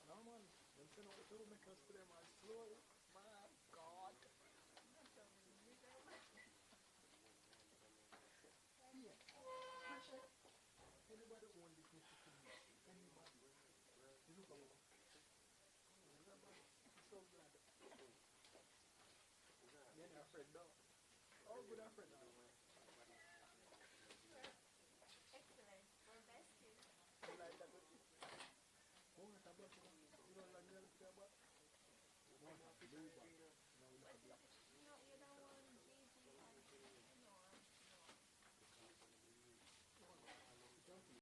No man, them send out the filmmakers to them as slow. My God. Yeah. Pressure. Anybody own this Mississippi? Anybody? You look at me. So glad. Yeah, they're afraid now. Oh, good afraid now. Excellent. We're besties. You like that? Oh, it's a black one. You don't like milk, yeah, but. No, it's a blue one. No, it's a black. No, you don't want Gigi and no. No, no. You can't see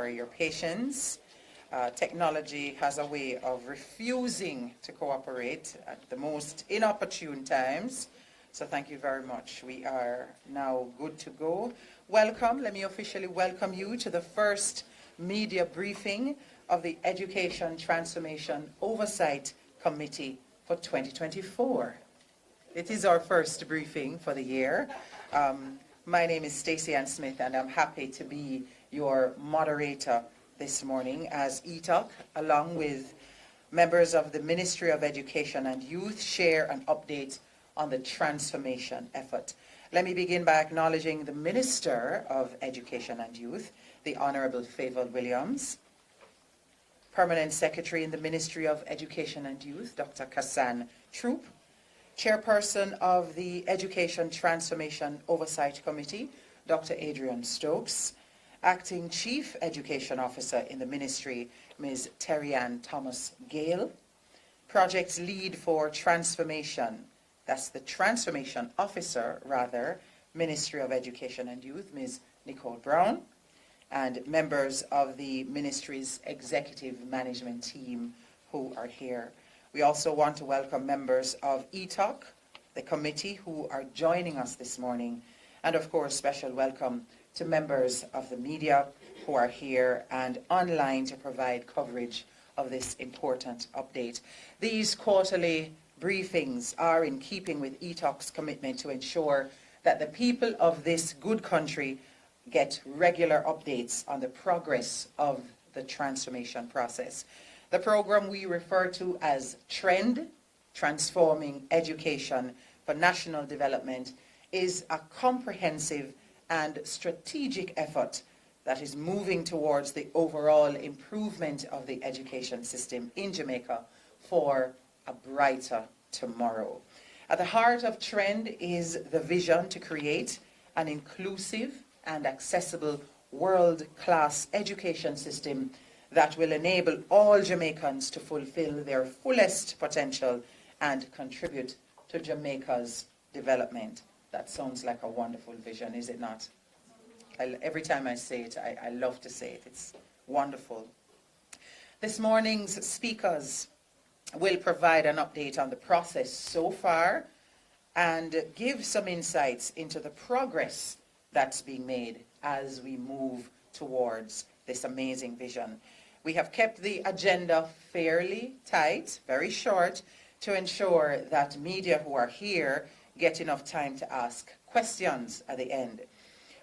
for your patience. Technology has a way of refusing to cooperate at the most inopportune times. So thank you very much. We are now good to go. Welcome. Let me officially welcome you to the first media briefing of the Education Transformation Oversight Committee for 2024. It is our first briefing for the year. My name is Stacey Ann Smith, and I'm happy to be your moderator this morning as ETOC, along with members of the Ministry of Education and Youth, share an update on the transformation effort. Let me begin by acknowledging the Minister of Education and Youth, the Honourable Favour Williams, Permanent Secretary in the Ministry of Education and Youth, Dr. Kassan Troop, Chairperson of the Education Transformation Oversight Committee, Dr. Adrian Stokes, Acting Chief Education Officer in the Ministry, Ms. T.R.E.N. Thomas Gale, Project Lead for Transformation, that's the Transformation Officer, rather, Ministry of Education and Youth, Ms. Nicole Brown, and members of the Ministry's Executive Management Team who are here. We also want to welcome members of ETOC, the committee, who are joining us this morning, and of course, special welcome to members of the media who are here and online to provide coverage of this important update. These quarterly briefings are in keeping with ETOC's commitment to ensure that the people of this good country get regular updates on the progress of the transformation process. The program we refer to as T.R.E.N.D, Transforming Education for National Development, is a comprehensive and strategic effort that is moving towards the overall improvement of the education system in Jamaica for a brighter tomorrow. At the heart of T.R.E.N.D is the vision to create an inclusive and accessible world-class education system that will enable all Jamaicans to fulfill their fullest potential and contribute to Jamaica's development. That sounds like a wonderful vision, is it not? Every time I say it, I love to say it. It's wonderful. This morning's speakers will provide an update on the process so far and give some insights into the progress that's being made as we move towards this amazing vision. We have kept the agenda fairly tight, very short, to ensure that media who are here get enough time to ask questions at the end.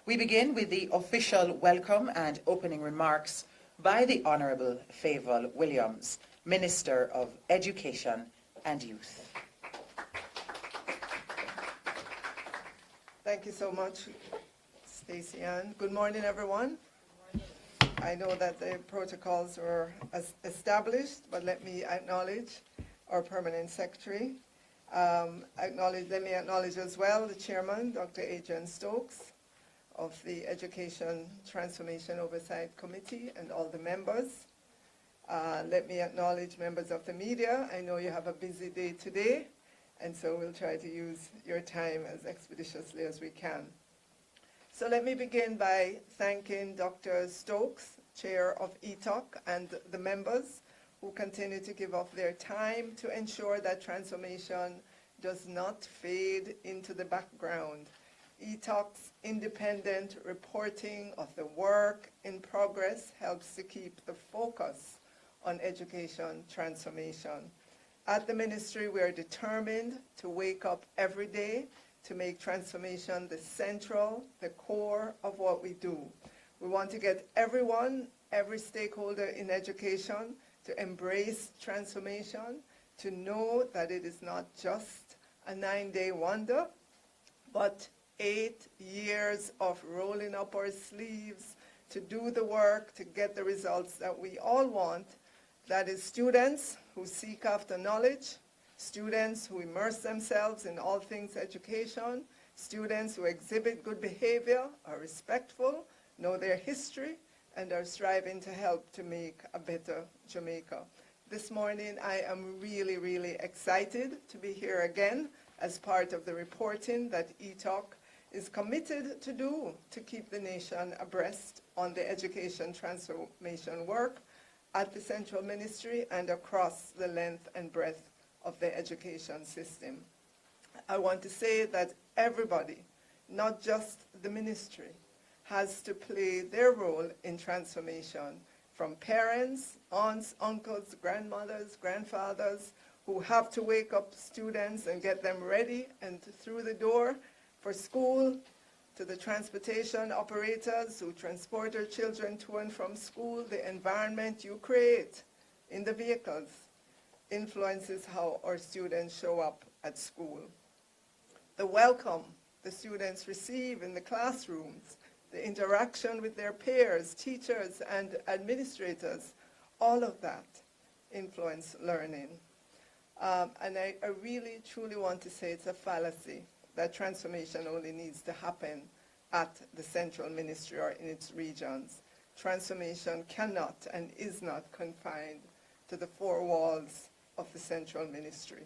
We begin with the official welcome and opening remarks by the Honourable Favour Williams, Minister of Education and Youth. Thank you so much, Stacey Ann. Good morning, everyone. I know that the protocols were established, but let me acknowledge our Permanent Secretary. Let me acknowledge as well the Chairman, Dr. Adrian Stokes, of the Education Transformation Oversight Committee, and all the members. Let me acknowledge members of the media. I know you have a busy day today, and so we'll try to use your time as expeditiously as we can. So let me begin by thanking Dr. Stokes, Chair of ETOC, and the members who continue to give up their time to ensure that transformation does not fade into the background. ETOC's independent reporting of the work in progress helps to keep the focus on education transformation. At the Ministry, we are determined to wake up every day to make transformation the central, the core of what we do. We want to get everyone, every stakeholder in education to embrace transformation, to know that it is not just a 9-day wonder, but 8 years of rolling up our sleeves to do the work, to get the results that we all want. That is students who seek after knowledge, students who immerse themselves in all things education, students who exhibit good behavior, are respectful, know their history, and are striving to help to make a better Jamaica. This morning, I am really, really excited to be here again as part of the reporting that ETOC is committed to do to keep the nation abreast on the education transformation work at the Central Ministry and across the length and breadth of the education system. I want to say that everybody, not just the ministry, has to play their role in transformation, from parents, aunts, uncles, grandmothers, grandfathers, who have to wake up students and get them ready and through the door for school, to the transportation operators who transport their children to and from school. The environment you create in the vehicles influences how our students show up at school. The welcome the students receive in the classrooms, the interaction with their peers, teachers, and administrators, all of that influence learning. And I really, truly want to say it's a fallacy that transformation only needs to happen at the Central Ministry or in its regions. Transformation cannot and is not confined to the four walls of the Central Ministry.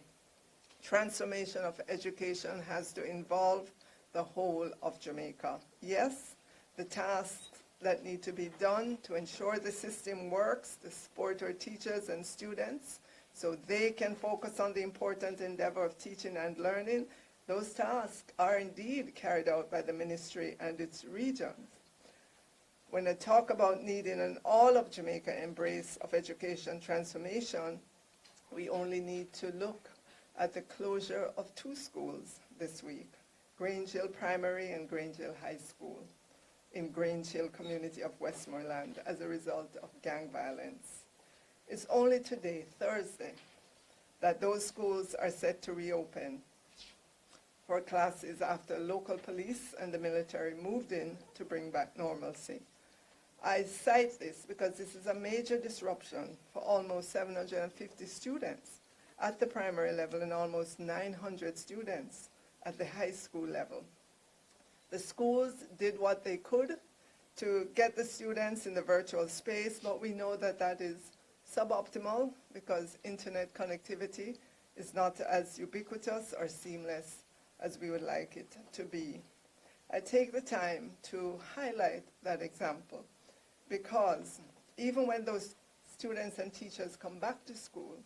Transformation of education has to involve the whole of Jamaica. Yes, the tasks that need to be done to ensure the system works, to support our teachers and students so they can focus on the important endeavor of teaching and learning, those tasks are indeed carried out by the ministry and its regions. When I talk about needing an all of Jamaica embrace of education transformation, we only need to look at the closure of 2 schools this week, Grange Hill Primary and Grange Hill High School in Grange Hill community of Westmoreland as a result of gang violence. It's only today, Thursday, that those schools are set to reopen for classes after local police and the military moved in to bring back normalcy. I cite this because this is a major disruption for almost 750 students at the primary level and almost 900 students at the high school level. The schools did what they could to get the students in the virtual space, but we know that that is suboptimal because internet connectivity is not as ubiquitous or seamless as we would like it to be. I take the time to highlight that example because even when those students and teachers come back to school,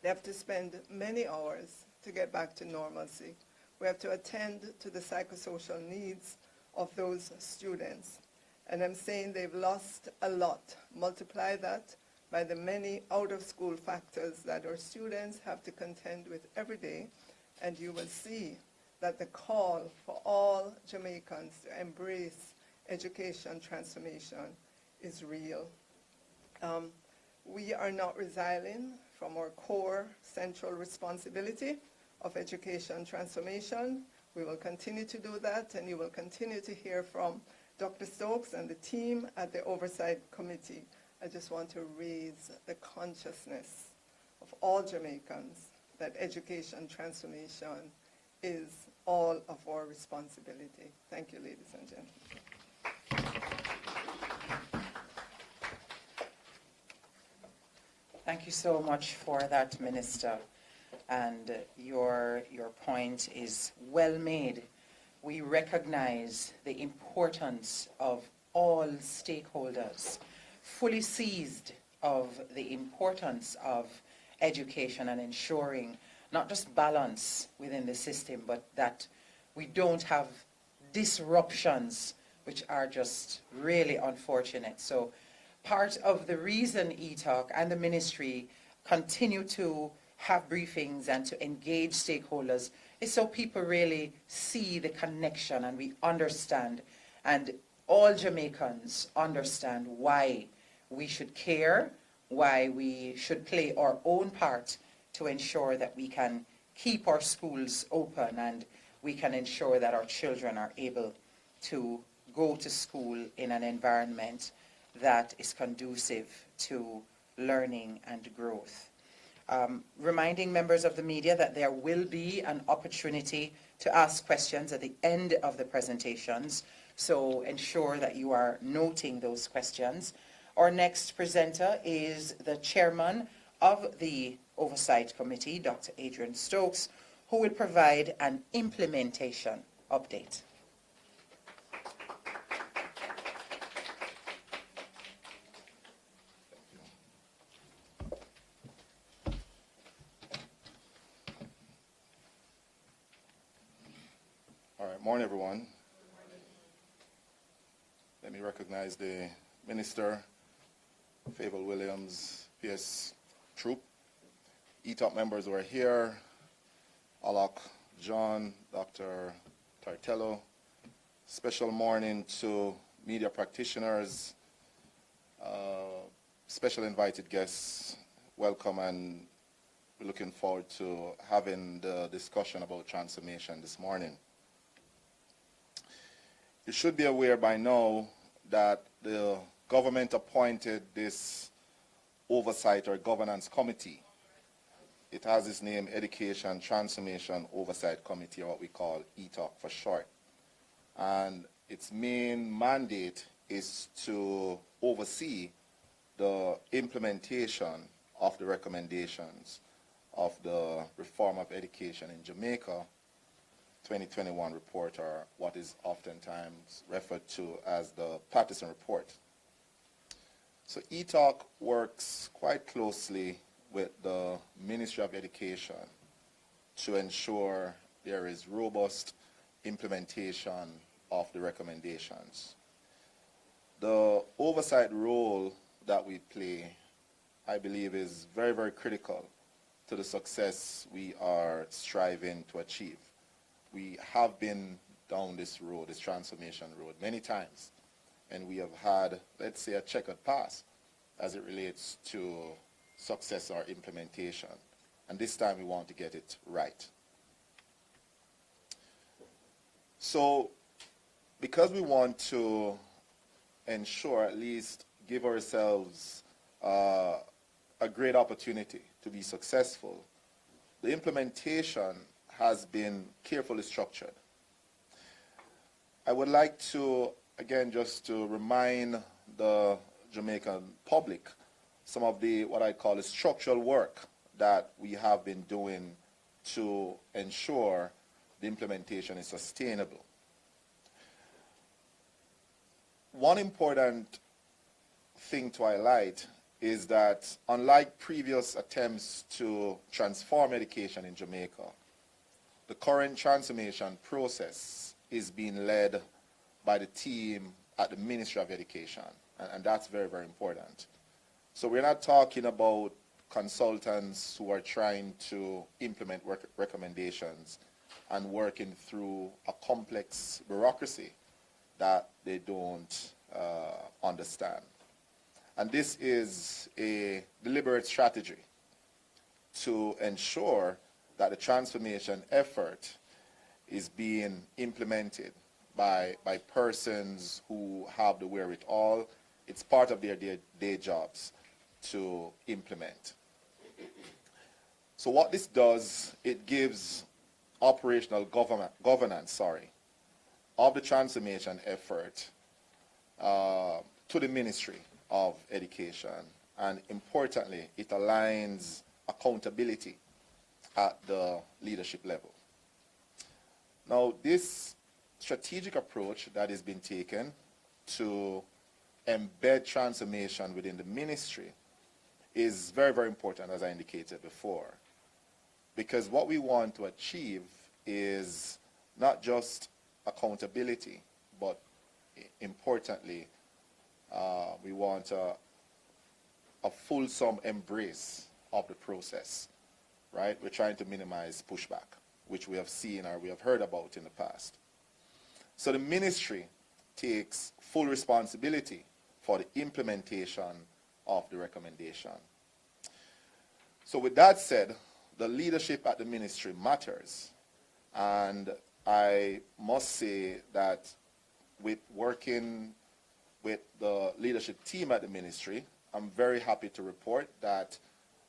they have to spend many hours to get back to normalcy. We have to attend to the psychosocial needs of those students. And I'm saying they've lost a lot. Multiply that by the many out-of-school factors that our students have to contend with every day, and you will see that the call for all Jamaicans to embrace education transformation is real. We are not resigning from our core central responsibility of education transformation. We will continue to do that, and you will continue to hear from Dr. Stokes and the team at the Oversight Committee. I just want to raise the consciousness of all Jamaicans that education transformation is all of our responsibility. Thank you, ladies and gentlemen. Thank you so much for that, Minister. And your point is well made. We recognize the importance of all stakeholders, fully seized of the importance of education and ensuring not just balance within the system, but that we don't have disruptions which are just really unfortunate. So part of the reason ETOC and the ministry continue to have briefings and to engage stakeholders is so people really see the connection and we understand, and all Jamaicans understand why we should care, why we should play our own part to ensure that we can keep our schools open and we can ensure that our children are able to go to school in an environment that is conducive to learning and growth. Reminding members of the media that there will be an opportunity to ask questions at the end of the presentations, so ensure that you are noting those questions. Our next presenter is the chairman of the Oversight Committee, Dr. Adrian Stokes, who will provide an implementation update. All right, morning everyone. Let me recognize the Minister, Fable Williams, PS Troop, ETOC members who are here, Alok John, Dr. Tartello. Special morning to media practitioners, special invited guests. Welcome, and we're looking forward to having the discussion about transformation this morning. You should be aware by now that the government appointed this Oversight or Governance Committee. It has its name, Education Transformation Oversight Committee, or what we call ETOC for short. And its main mandate is to oversee the implementation of the recommendations of the Reform of Education in Jamaica 2021 report, or what is oftentimes referred to as the Patterson Report. So ETOC works quite closely with the Ministry of Education to ensure there is robust implementation of the recommendations. The oversight role that we play, I believe, is very, very critical to the success we are striving to achieve. We have been down this road, this transformation road, many times, and we have had, let's say, a checkered past as it relates to success or implementation. And this time we want to get it right. So, because we want to ensure, at least give ourselves a great opportunity to be successful, the implementation has been carefully structured. I would like to, again, just to remind the Jamaican public some of the, what I call the structural work that we have been doing to ensure the implementation is sustainable. One important thing to highlight is that unlike previous attempts to transform education in Jamaica, the current transformation process is being led by the team at the Ministry of Education, and that's very, very important. So we're not talking about consultants who are trying to implement recommendations and working through a complex bureaucracy that they don't understand. And this is a deliberate strategy to ensure that the transformation effort is being implemented by persons who have the wherewithal. It's part of their day jobs to implement. So what this does, it gives operational governance of the transformation effort to the Ministry of Education. And importantly, it aligns accountability at the leadership level. Now, this strategic approach that has been taken to embed transformation within the ministry is very, very important, as I indicated before, because what we want to achieve is not just accountability, but importantly, we want a fulsome embrace of the process, right? We're trying to minimize pushback, which we have seen or we have heard about in the past. So the ministry takes full responsibility for the implementation of the recommendation. So with that said, the leadership at the ministry matters. And I must say that with working with the leadership team at the ministry, I'm very happy to report that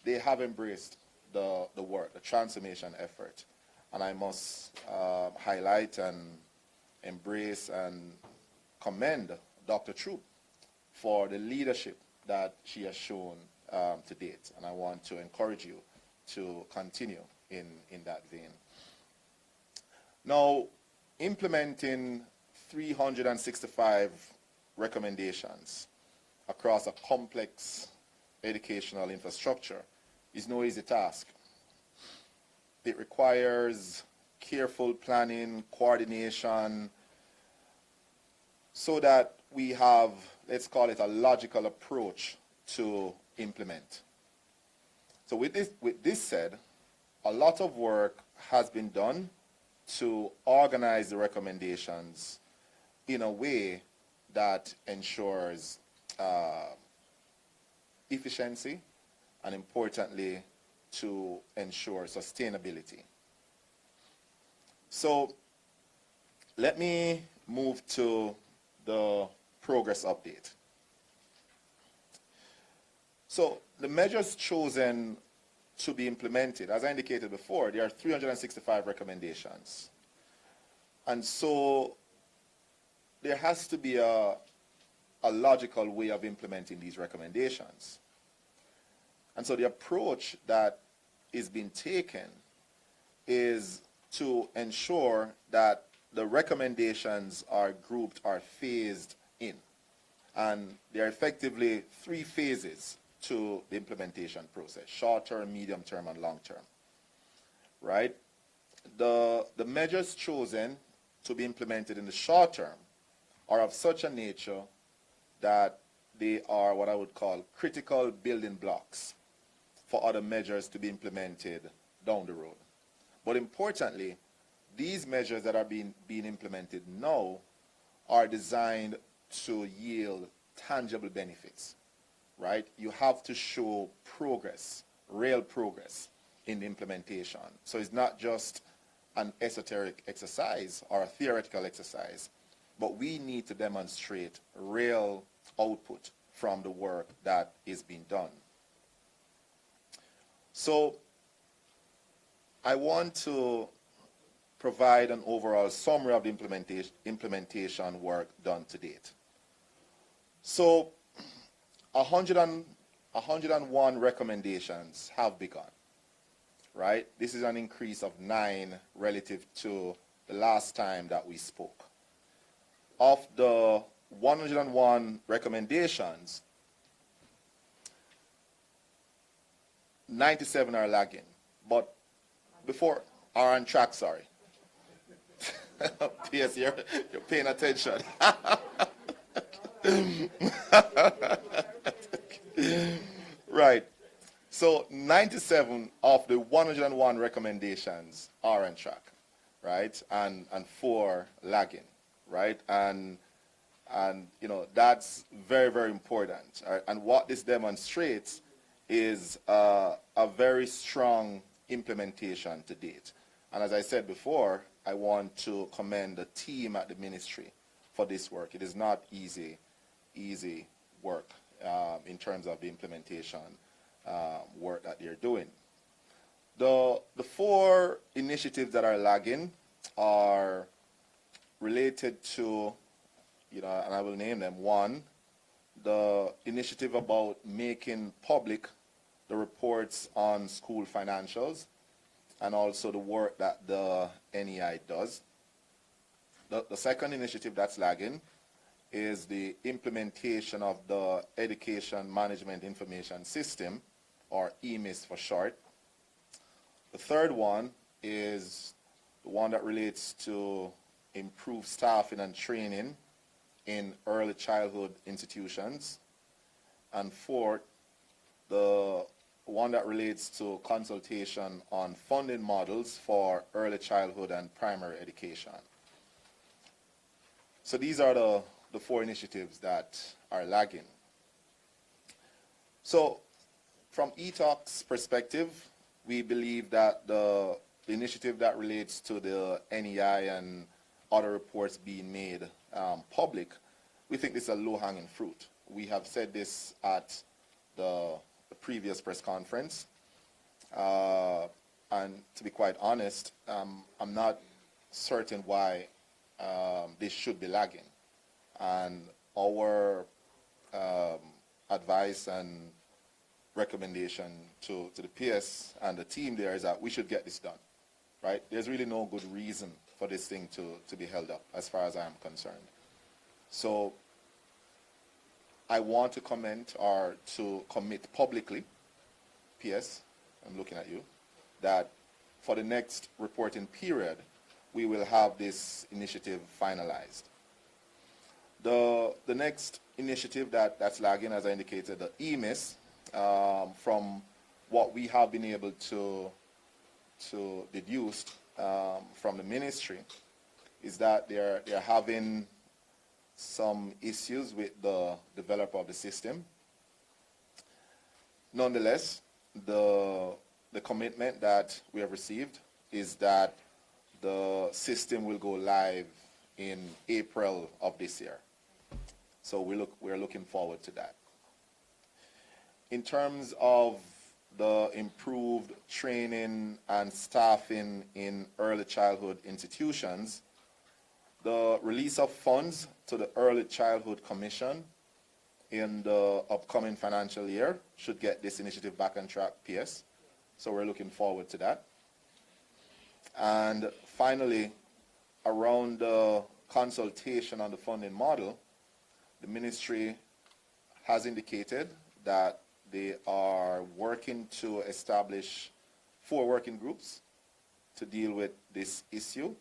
they have embraced the work, the transformation effort. And I must highlight and embrace and commend Dr. Troop for the leadership that she has shown to date. And I want to encourage you to continue in that vein. Now, implementing 365 recommendations across a complex educational infrastructure is no easy task. It requires careful planning, coordination, so that we have, let's call it, a logical approach to implement. So with this said, a lot of work has been done to organize the recommendations in a way that ensures efficiency and, importantly, to ensure sustainability. So let me move to the progress update. So the measures chosen to be implemented, as I indicated before, there are 365 recommendations. And so there has to be a logical way of implementing these recommendations. And so the approach that is being taken is to ensure that the recommendations are grouped or phased in. And there are effectively 3 phases to the implementation process: short-term, medium-term, and long-term. Right? The measures chosen to be implemented in the short term are of such a nature that they are what I would call critical building blocks for other measures to be implemented down the road. But importantly, these measures that are being implemented now are designed to yield tangible benefits, right? You have to show progress, real progress in the implementation. So it's not just an esoteric exercise or a theoretical exercise, but we need to demonstrate real output from the work that is being done. So I want to provide an overall summary of the implementation work done to date. So 101 recommendations have begun, right? This is an increase of 9 relative to the last time that we spoke. Of the 101 recommendations, 97 are lagging, but before, are on track, sorry. Yes, you're paying attention. Right. So 97 of the 101 recommendations are on track, right? And 4 lagging, right? And you know, that's very, very important. Right? And what this demonstrates is a very strong implementation to date. And as I said before, I want to commend the team at the ministry for this work. It is not easy work in terms of the implementation work that they're doing. The 4 initiatives that are lagging are related to, you know, and I will name them. 1, the initiative about making public the reports on school financials, and also the work that the NEI does. The second initiative that's lagging is the implementation of the Education Management Information System, or EMIS for short. The third one is the one that relates to improved staffing and training in early childhood institutions. And 4th, the one that relates to consultation on funding models for early childhood and primary education. So these are the 4 initiatives that are lagging. So from ETOC's perspective, we believe that the initiative that relates to the NEI and other reports being made public, we think this is a low-hanging fruit. We have said this at the previous press conference, and to be quite honest, I'm not certain why this should be lagging. And our advice and recommendation to the PS and the team there is that we should get this done. right? There's really no good reason for this thing to be held up as far as I am concerned. So I want to comment or to commit publicly, PS, I'm looking at you, that for the next reporting period, we will have this initiative finalized. The next initiative that's lagging, as I indicated, the EMIS, from what we have been able to deduce from the ministry, is that they're having some issues with the developer of the system. Nonetheless, the commitment that we have received is that the system will go live in April of this year. So we're looking forward to that. In terms of the improved training and staffing in early childhood institutions, the release of funds to the Early Childhood Commission in the upcoming financial year should get this initiative back on track, PS. So we're looking forward to that. And finally, around the consultation on the funding model, the ministry has indicated that they are working to establish 4 working groups to deal with this issue.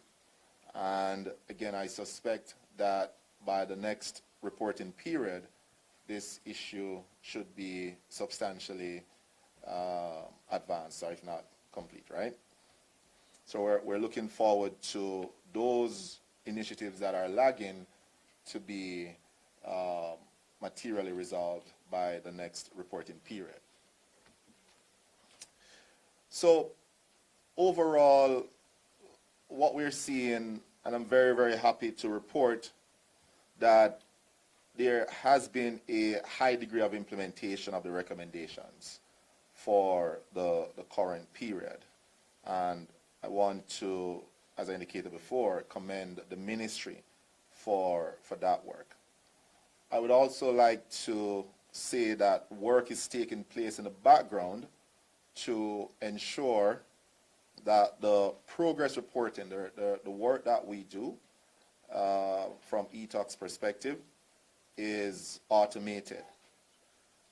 And again, I suspect that by the next reporting period, this issue should be substantially advanced, or if not complete, right? So we're looking forward to those initiatives that are lagging to be materially resolved by the next reporting period. So overall, what we're seeing, and I'm very, very happy to report that there has been a high degree of implementation of the recommendations for the current period. And I want to, as I indicated before, commend the ministry for that work. I would also like to say that work is taking place in the background to ensure that the progress reporting, the work that we do from ETOC's perspective is automated,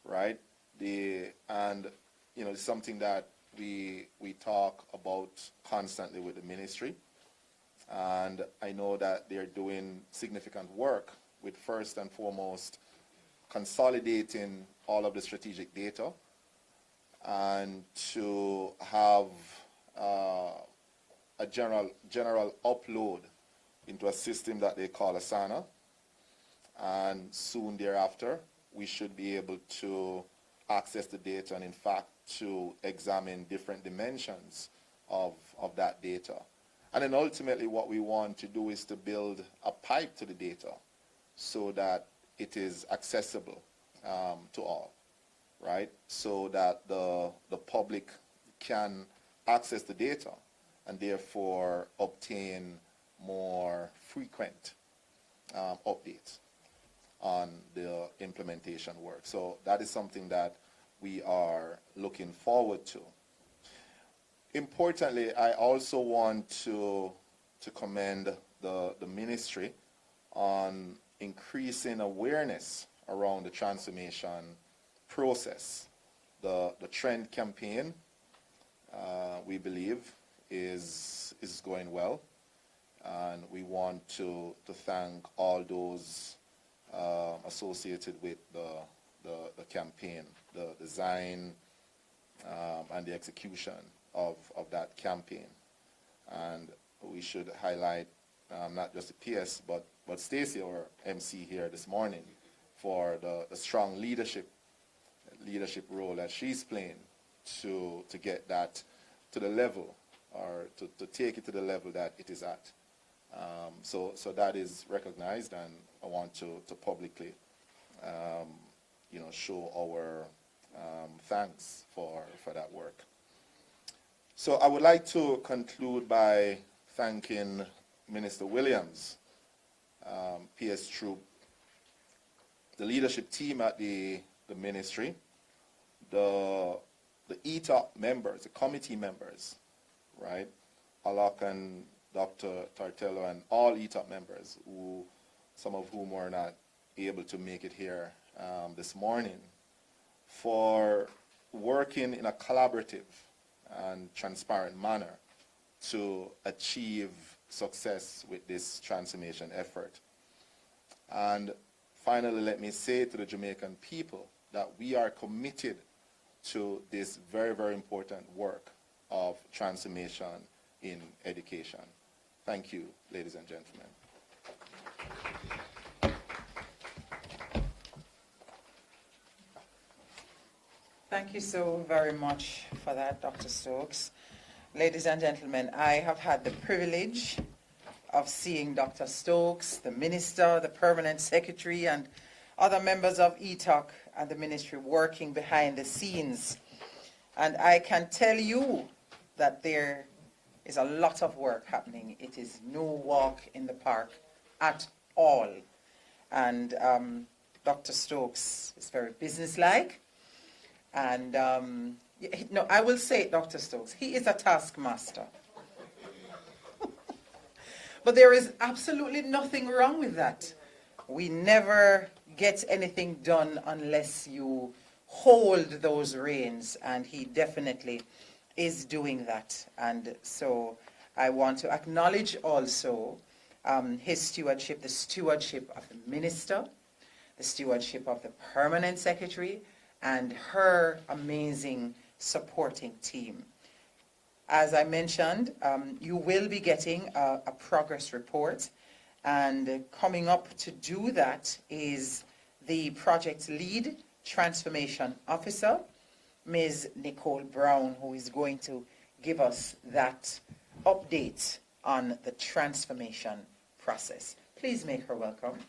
right? And you know, it's something that we talk about constantly with the ministry, and I know that they're doing significant work with, first and foremost, consolidating all of the strategic data and to have a general upload into a system that they call Asana, and soon thereafter we should be able to access the data and in fact to examine different dimensions of that data. And then ultimately what we want to do is to build a pipe to the data so that it is accessible to all, right? So that the public can access the data and therefore obtain more frequent updates on the implementation work. So that is something that we are looking forward to. Importantly, I also want to commend the ministry on increasing awareness around the transformation process. The T.R.E.N.D campaign, we believe, is going well, and we want to thank all those associated with the campaign, the design and the execution of that campaign. And we should highlight not just the PS, but Stacey, our MC here this morning, for the strong leadership role that she's playing to get that to the level, or to take it to the level that it is at. So that is recognized, and I want to publicly show our thanks for that work. So I would like to conclude by thanking Minister Williams, PS Troop, the leadership team at the ministry, the ETOC members, the committee members, right? Alok and Dr. Tartello and all ETOC members, some of whom were not able to make it here this morning, for working in a collaborative and transparent manner to achieve success with this transformation effort. And finally, let me say to the Jamaican people that we are committed to this very, very important work of transformation in education. Thank you, ladies and gentlemen. Thank you so very much for that, Dr. Stokes. Ladies and gentlemen, I have had the privilege of seeing Dr. Stokes, the minister, the permanent secretary, and other members of ETOC and the ministry working behind the scenes. And I can tell you that there is a lot of work happening. It is no walk in the park at all. And Dr. Stokes is very businesslike. And no, I will say it, Dr. Stokes, he is a taskmaster. But there is absolutely nothing wrong with that. We never get anything done unless you hold those reins, and he definitely is doing that. And so I want to acknowledge also his stewardship, the stewardship of the minister, the stewardship of the permanent secretary, and her amazing supporting team. As I mentioned, you will be getting a progress report, and coming up to do that is the project lead transformation officer, Ms. Nicole Brown, who is going to give us that update on the transformation process. Please make her welcome.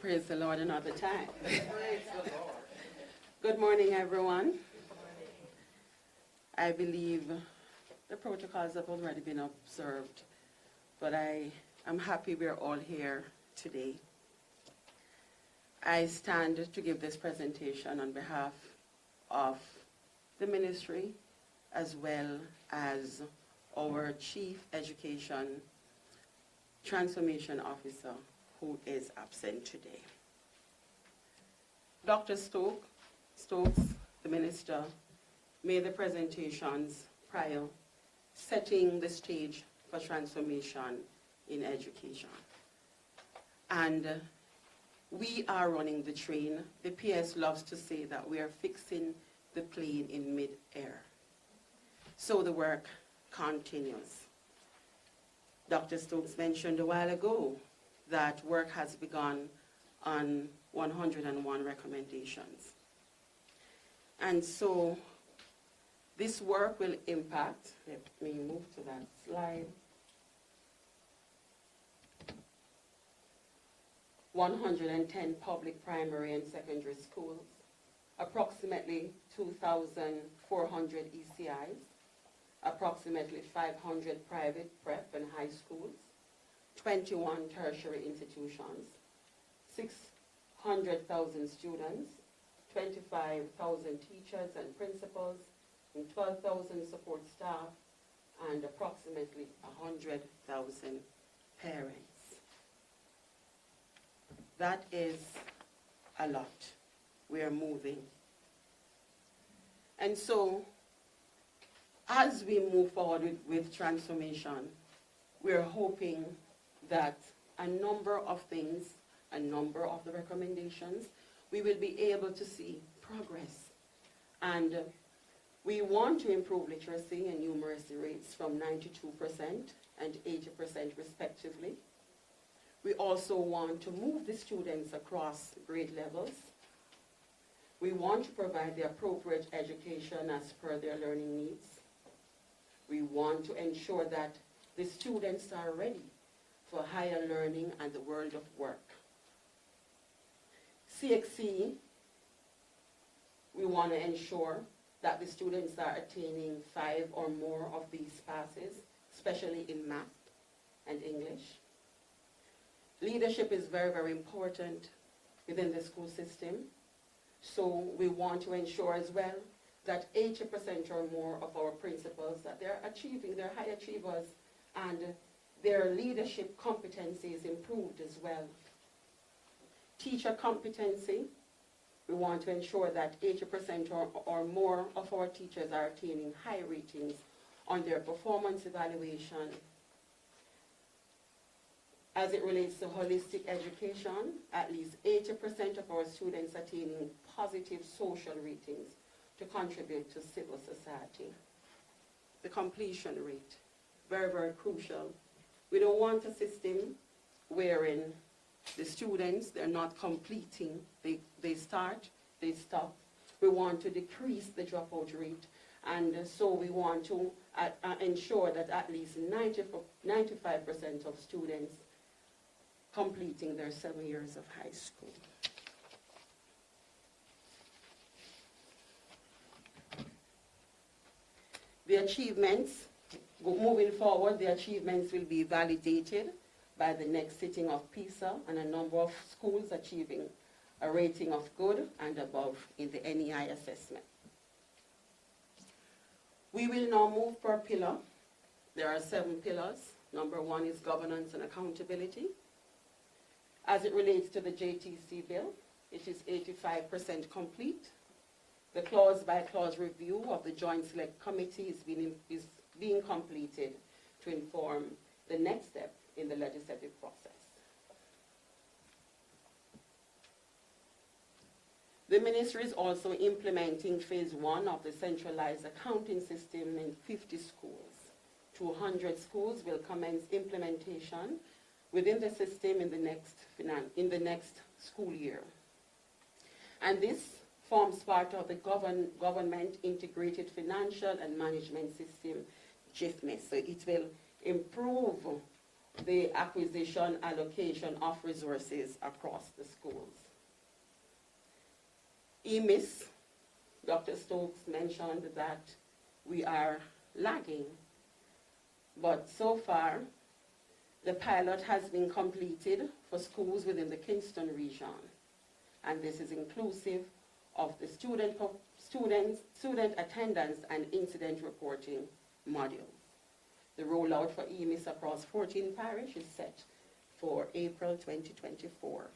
Praise the Lord another time. Praise the Lord. Good morning, everyone. I believe the protocols have already been observed, but I am happy we're all here today. I stand to give this presentation on behalf of the ministry as well as our Chief Education Transformation Officer, who is absent today. Dr. Stokes, the minister, made the presentations prior, setting the stage for transformation in education. And we are running the train. The PS loves to say that we are fixing the plane in mid-air. So the work continues. Dr. Stokes mentioned a while ago that work has begun on 101 recommendations. And so this work will impact, let me move to that slide, 110 public primary and secondary schools, approximately 2,400 ECIs, approximately 500 private prep and high schools, 21 tertiary institutions, 600,000 students, 25,000 teachers and principals, and 12,000 support staff, and approximately 100,000 parents. That is a lot. We are moving. And so, as we move forward with transformation, we're hoping that a number of things, a number of the recommendations, we will be able to see progress. And we want to improve literacy and numeracy rates from 92% and 80% respectively. We also want to move the students across grade levels. We want to provide the appropriate education as per their learning needs. We want to ensure that the students are ready for higher learning and the world of work. CXC, we want to ensure that the students are attaining 5 or more of these passes, especially in math and English. Leadership is very, very important within the school system. So we want to ensure as well that 80% or more of our principals, that they're achieving, they're high achievers, and their leadership competency is improved as well. Teacher competency, we want to ensure that 80% or more of our teachers are attaining high ratings on their performance evaluation. As it relates to holistic education, at least 80% of our students attaining positive social ratings to contribute to civil society. The completion rate, very, very crucial. We don't want a system wherein the students, they're not completing, they start, they stop. We want to decrease the dropout rate, and so we want to ensure that at least 95% of students completing their 7 years of high school. The achievements, moving forward, the achievements will be validated by the next sitting of PISA, and a number of schools achieving a rating of good and above in the NEI assessment. We will now move per pillar. There are 7 pillars. Number 1 is governance and accountability. As it relates to the JTC bill, it is 85% complete. The clause-by-clause review of the Joint Select Committee is being completed to inform the next step in the legislative process. The ministry is also implementing phase 1 of the centralized accounting system in 50 schools. 200 schools will commence implementation within the system in the next school year. And this forms part of the Government Integrated Financial and Management System, GIFMIS. So it will improve the acquisition, allocation of resources across the schools. EMIS, Dr. Stokes mentioned that we are lagging, but so far the pilot has been completed for schools within the Kingston region, and this is inclusive of the student attendance and incident reporting module. The rollout for EMIS across 14 parishes is set for April 2024.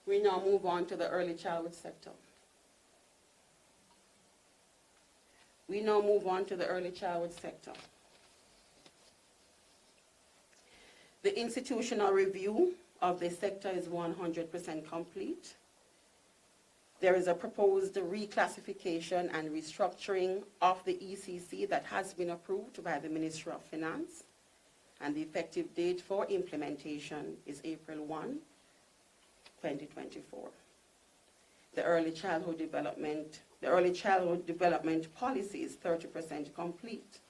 We now move on to the early childhood sector. The institutional review of this sector is 100% complete. There is a proposed reclassification and restructuring of the ECC that has been approved by the Ministry of Finance, and the effective date for implementation is April 1, 2024. The early childhood development policy is 30% complete.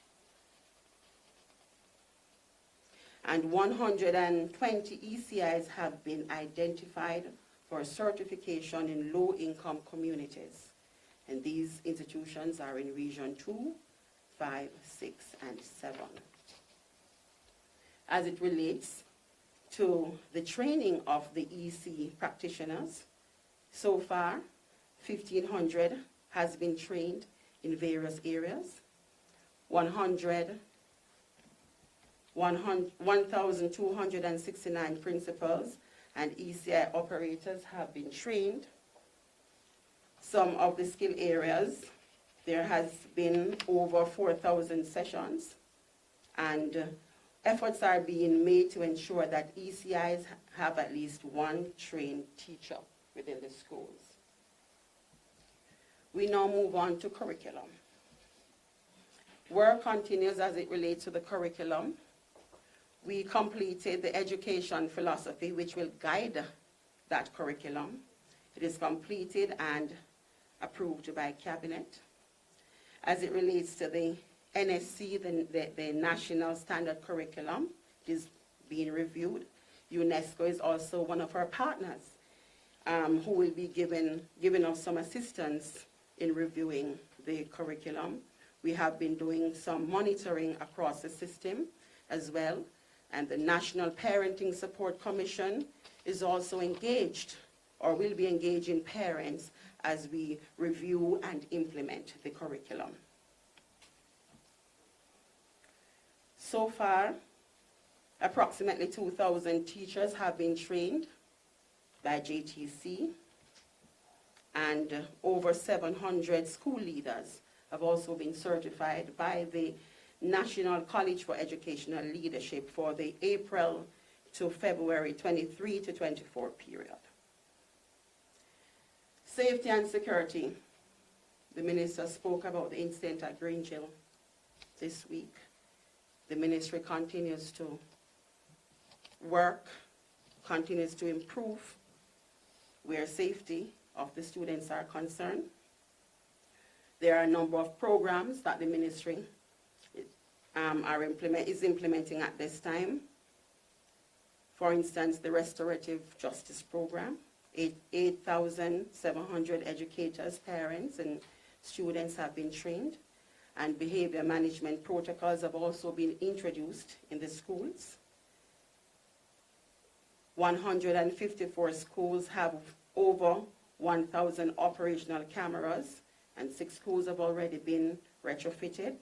And 120 ECIs have been identified for certification in low-income communities. And these institutions are in Region 2, 5, 6, and 7. As it relates to the training of the EC practitioners, so far, 1,500 has been trained in various areas. 1,269 principals and ECI operators have been trained. Some of the skill areas, there has been over 4,000 sessions, and efforts are being made to ensure that ECIs have at least one trained teacher within the schools. We now move on to curriculum. Work continues as it relates to the curriculum. we completed the education philosophy, which will guide that curriculum. It is completed and approved by Cabinet. As it relates to the NSC, the National Standard Curriculum, it is being reviewed. UNESCO is also one of our partners who will be giving us some assistance in reviewing the curriculum. We have been doing some monitoring across the system as well, and the National Parenting Support Commission is also engaged, or will be engaging parents as we review and implement the curriculum. So far, approximately 2,000 teachers have been trained by JTC, and over 700 school leaders have also been certified by the National College for Educational Leadership for the April to February 23 to 24 period. Safety and security. The minister spoke about the incident at Grange Hill this week. The ministry continues to work, continues to improve where safety of the students are concerned. There are a number of programs that the ministry is implementing at this time. For instance, the Restorative Justice Program. 8,700 educators, parents, and students have been trained, and behavior management protocols have also been introduced in the schools. 154 schools have over 1,000 operational cameras, and 6 schools have already been retrofitted,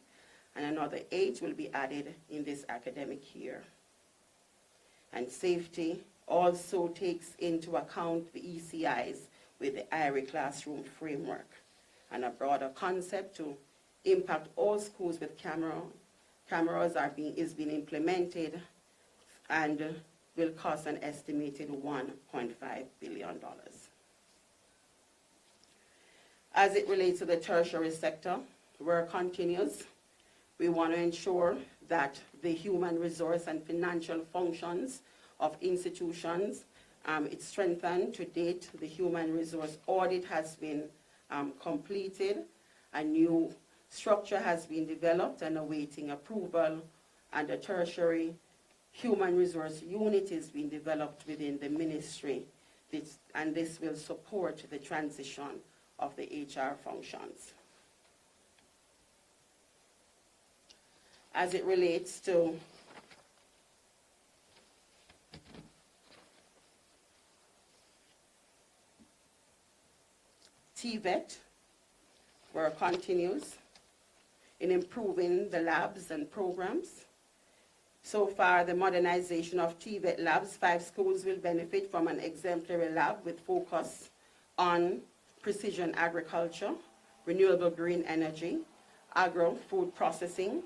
and another 8 will be added in this academic year. And safety also takes into account the ECIs with the IRE classroom framework, and a broader concept to impact all schools with cameras is being implemented and will cost an estimated $1.5 billion. As it relates to the tertiary sector, work continues. We want to ensure that the human resource and financial functions of institutions, it's strengthened. To date, the human resource audit has been completed. A new structure has been developed and awaiting approval, and a tertiary human resource unit is being developed within the ministry, and this will support the transition of the HR functions. As it relates to TVET, work continues in improving the labs and programs. So far, the modernization of TVET labs, 5 schools will benefit from an exemplary lab with focus on precision agriculture, renewable green energy, agro-food processing,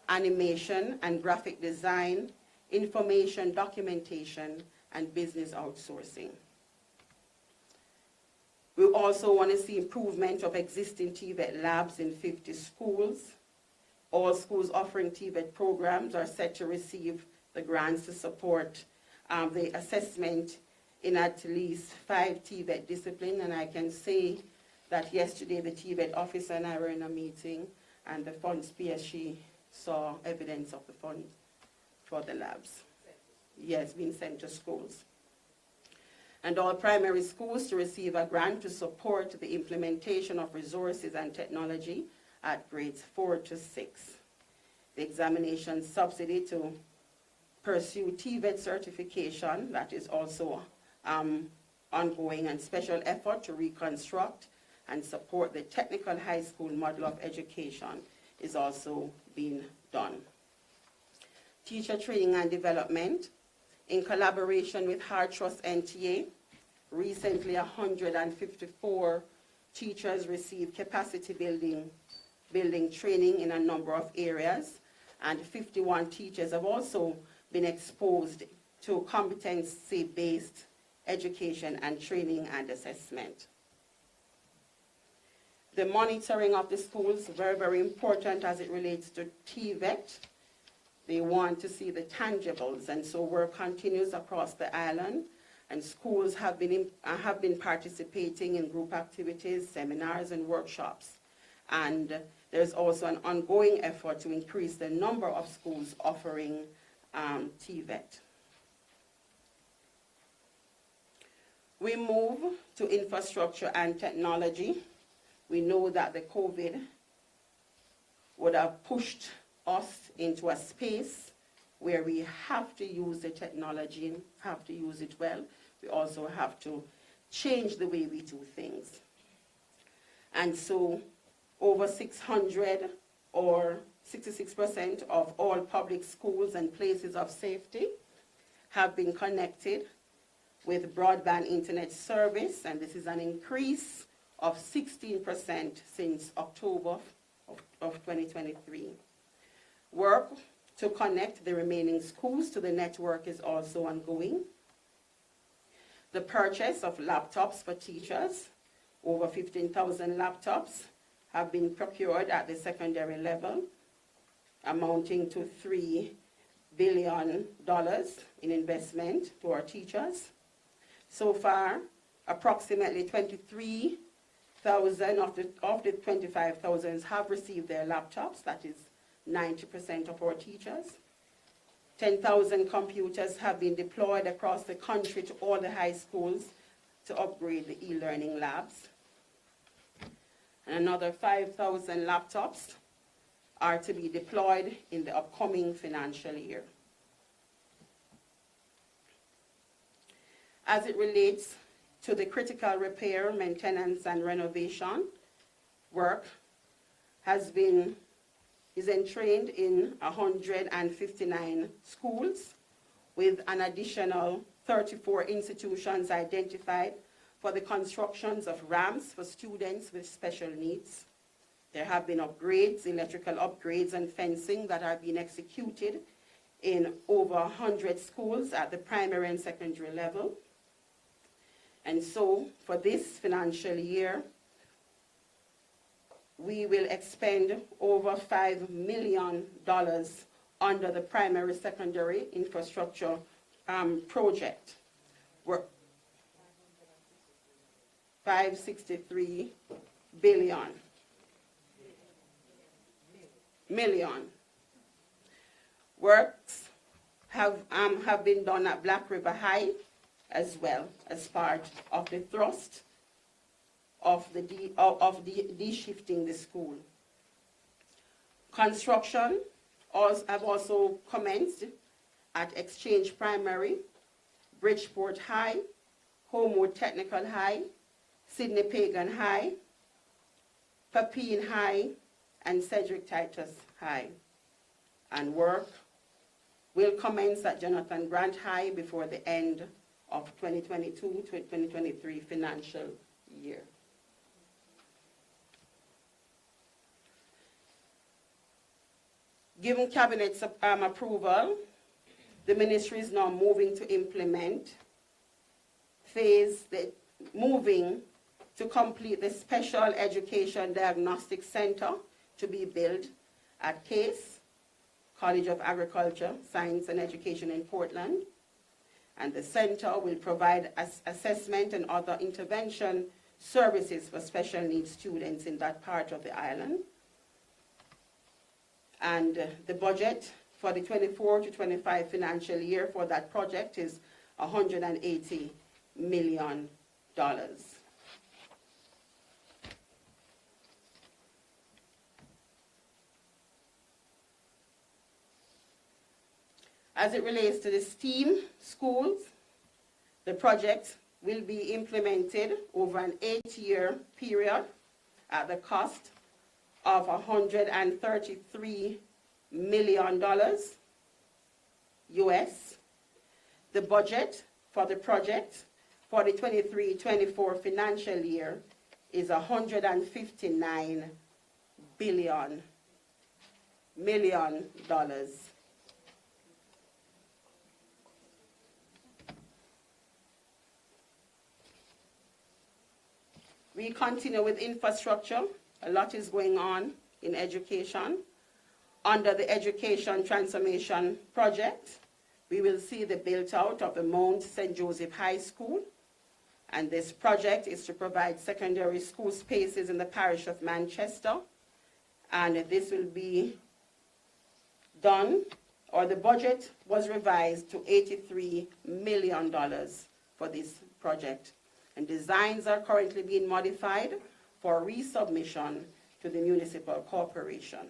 animation and graphic design, information documentation, and business outsourcing. We also want to see improvement of existing TVET labs in 50 schools. All schools offering TVET programs are set to receive the grants to support the assessment in at least 5 TVET disciplines. And I can say that yesterday the TVET officer and I were in a meeting, and the funds PSG saw evidence of the funds for the labs. Yes, being sent to schools. And all primary schools to receive a grant to support the implementation of resources and technology at grades 4 to 6. The examination subsidy to pursue TVET certification, that is also ongoing, and special effort to reconstruct and support the technical high school model of education is also being done. Teacher training and development, in collaboration with Hard Trust NTA, recently 154 teachers received capacity building training in a number of areas, and 51 teachers have also been exposed to competency-based education and training and assessment. The monitoring of the schools is very, very important as it relates to TVET. They want to see the tangibles, and so work continues across the island, and schools have been participating in group activities, seminars, and workshops. And there's also an ongoing effort to increase the number of schools offering TVET. We move to infrastructure and technology. We know that the COVID would have pushed us into a space where we have to use the technology, have to use it well. We also have to change the way we do things. And so over 600 or 66% of all public schools and places of safety have been connected with broadband internet service, and this is an increase of 16% since October of 2023. Work to connect the remaining schools to the network is also ongoing. The purchase of laptops for teachers, over 15,000 laptops, have been procured at the secondary level, amounting to $3 billion in investment to our teachers. So far, approximately 23,000 of the 25,000 have received their laptops. That is 90% of our teachers. 10,000 computers have been deployed across the country to all the high schools to upgrade the e-learning labs. And another 5,000 laptops are to be deployed in the upcoming financial year. As it relates to the critical repair, maintenance, and renovation, work is entrained in 159 schools, with an additional 34 institutions identified for the constructions of ramps for students with special needs. There have been upgrades, electrical upgrades, and fencing that have been executed in over 100 schools at the primary and secondary level. And so, for this financial year, we will expend over $5 million under the primary secondary infrastructure project. We're $563 million. Works have been done at Black River High as well as part of the thrust of de-shifting the school. Construction have also commenced at Exchange Primary, Bridgeport High, Homewood Technical High, Sydney Pagan High, Papine High, and Cedric Titus High. And work will commence at Jonathan Grant High before the end of 2022 to 2023 financial year. Given Cabinet's approval, the ministry is now moving to implement moving to complete the Special Education Diagnostic Center to be built at CASE, College of Agriculture, Science and Education in Portland. And the center will provide assessment and other intervention services for special needs students in that part of the island. And the budget for the 24 to 25 financial year for that project is $180 million. As it relates to the STEAM schools, the project will be implemented over an 8-year period at the cost of $133 million US. The budget for the project for the 23-24 financial year is $159 million. We continue with infrastructure. A lot is going on in education. under the Education Transformation Project, we will see the build-out of the Mount St. Joseph High School. And this project is to provide secondary school spaces in the parish of Manchester. And this will be done, or the budget was revised to $83 million for this project. And designs are currently being modified for resubmission to the municipal corporation.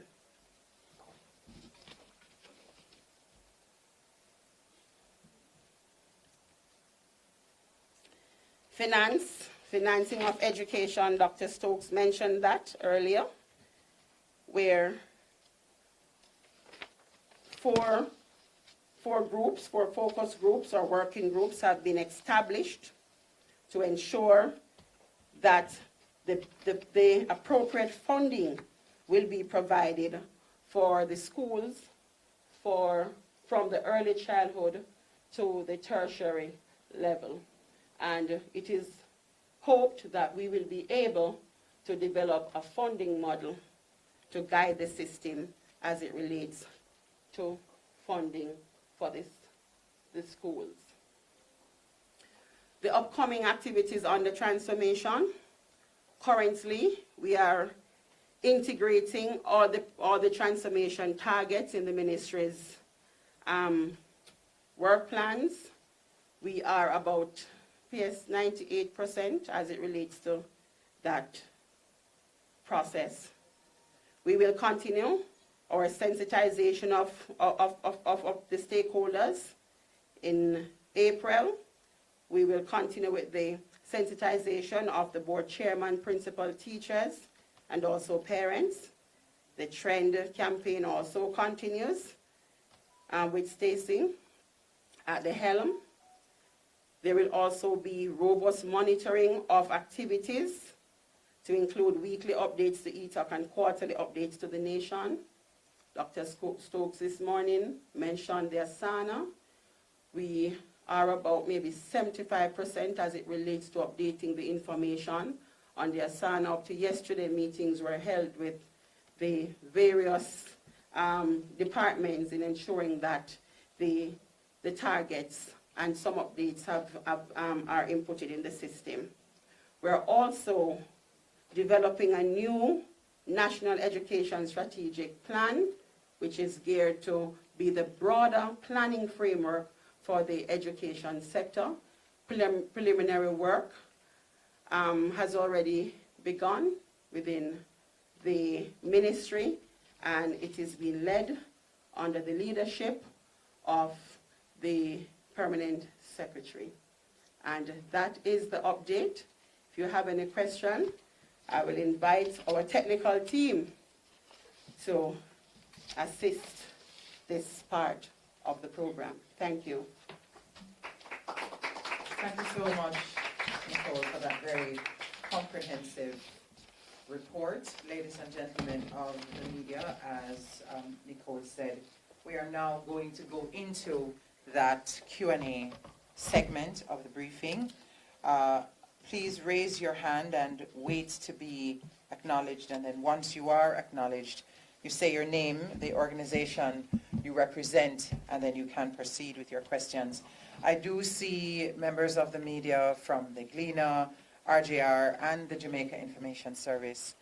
Financing of education, Dr. Stokes mentioned that earlier, where four focus groups or working groups have been established to ensure that the appropriate funding will be provided for the schools from the early childhood to the tertiary level. And it is hoped that we will be able to develop a funding model to guide the system as it relates to funding for the schools. The upcoming activities on the transformation. Currently, we are integrating all the transformation targets in the ministry's work plans. We are about 98% as it relates to that process. We will continue our sensitization of the stakeholders. In April, we will continue with the sensitization of the board chairman, principal, teachers, and also parents. The T.R.E.N.D campaign also continues with Stacey at the helm. There will also be robust monitoring of activities to include weekly updates to ETOC and quarterly updates to the nation. Dr. Stokes this morning mentioned the ASANA. We are about maybe 75% as it relates to updating the information on the ASANA. Up to yesterday, meetings were held with the various departments in ensuring that the targets and some updates are inputted in the system. We're also developing a new National Education Strategic Plan, which is geared to be the broader planning framework for the education sector. Preliminary work has already begun within the ministry, and it is being led under the leadership of the permanent secretary. And that is the update. If you have any question, I will invite our technical team to assist this part of the program. Thank you. Thank you so much, Nicole, for that very comprehensive report. Ladies and gentlemen of the media, as Nicole said, we are now going to go into that Q&A segment of the briefing. Please raise your hand and wait to be acknowledged, and then once you are acknowledged, you say your name, the organization you represent, and then you can proceed with your questions. I do see members of the media from the Gleaner, RJR, and the Jamaica Information Service,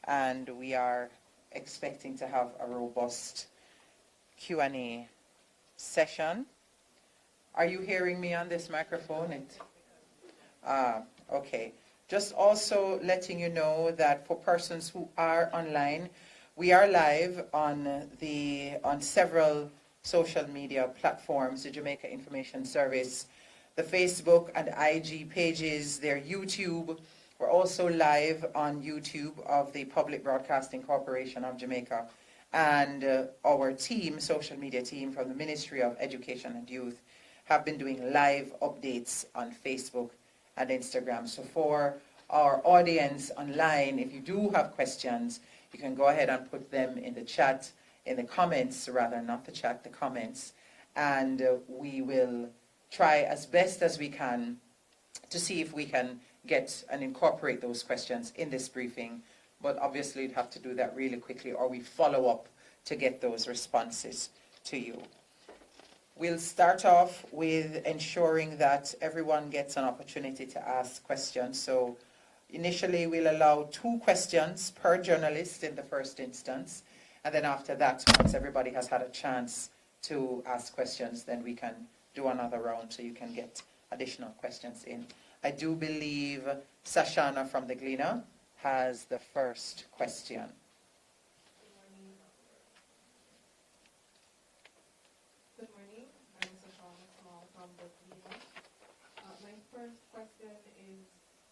and we are expecting to have a robust Q&A session. Are you hearing me on this microphone? Okay. Just also letting you know that for persons who are online, we are live on several social media platforms, the Jamaica Information Service, the Facebook and IG pages, their YouTube. We're also live on YouTube of the Public Broadcasting Corporation of Jamaica, and our team, social media team from the Ministry of Education and Youth, have been doing live updates on Facebook and Instagram. So for our audience online, if you do have questions, you can go ahead and put them in the chat, in the comments, rather, not the chat, the comments, and we will try as best as we can to see if we can get and incorporate those questions in this briefing. But obviously you'd have to do that really quickly, or we follow up to get those responses to you. We'll start off with ensuring that everyone gets an opportunity to ask questions. So initially, we'll allow 2 questions per journalist in the first instance. And then after that, once everybody has had a chance to ask questions, then we can do another round so you can get additional questions in. I do believe Sashana from the Gleaner has the first question. Good morning. I'm Sashana Small from the Gleaner. My first question is